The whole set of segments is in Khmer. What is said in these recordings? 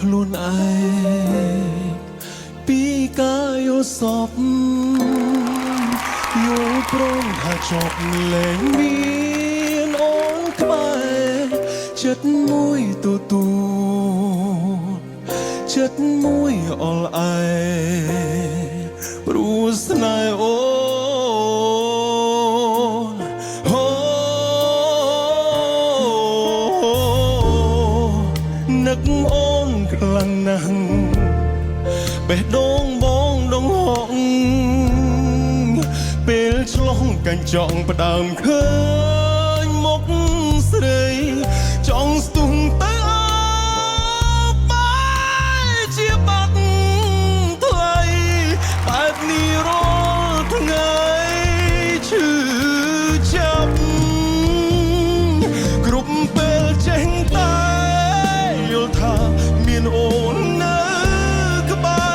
ខ្លួនឯងពីកាយយល់សពយល់ព្រមថាចប់លែងមានអូនក្បែរចិត្តមួយទទួលចិត្តមួយអល់អែព្រោះស្នេហ៍អូននឹកអូនខ្លាំងណាស់បេះដូងបងដងហក់ពេលឆ្លងកញ្ចក់ផ្ដើមឃើញមុខស្រីចង់ស្ទុះទៅអបែជាបាត់ថ្លៃបែបនេះរាល់ថ្ងៃឈឺចាប់គ្រប់ពេលចេះតែយល់ថាមានអូននៅក្បែ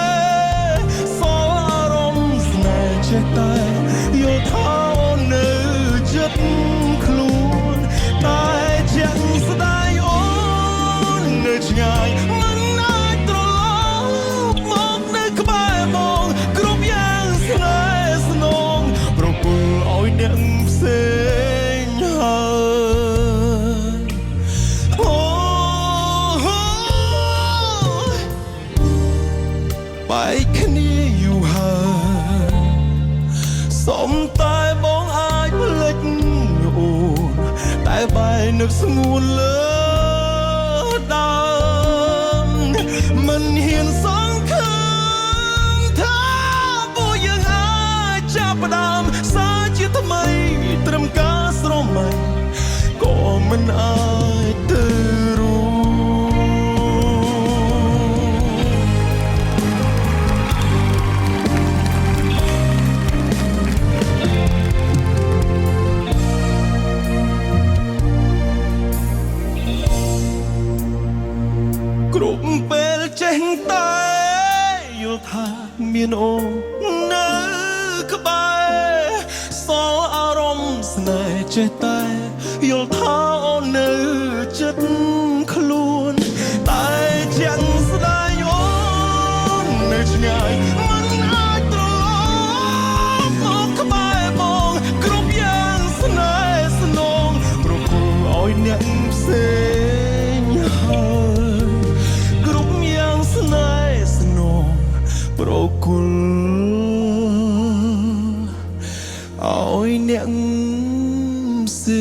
រសល់អារម្មណ៍ស្នេហ៍ចេះតែយល់ថាអូននៅចិត្តខ្លួនតែជាក់ស្ដាយអូននៅឆ្ងាយមិនអាចត្រឡប់មកនៅក្បែរបងគ្រប់យ៉ាងស្នេហ៍ស្នងប្រគល់ឲ្យអ្នកផ្សេងហើយបែកគ្នាយូរហើយសុំតែបងអាចភ្លេចអូនតែបែរនឹកស្ងួនលើដើមមិនហ៊ានសង្ឃឹមថាពួកយើងអាចចាប់ផ្ដើមសារជាថ្មីត្រឹមការស្រមៃក៏មិនអាចទៅរួគ្រប់ពេលចេះតែយល់ថាមានអូននៅក្បែរសល់អារម្មណ៍ស្នេហ៍ចេះតែយល់ថាអូននៅចិត្តខ្លួនតែជាក់ស្ដាយអូននៅឆ្ងាយមិនអាចត្រឡប់មកក្បែរបងគ្រប់យ៉ាងស្នេហ៍ស្នងប្រគល់ឲ្យអ្នកផ្សេងហើយគ្រប់យ៉ាងស្នេហ៍ស្នងប្រគល់ឲ្យអ្នកផ្សេ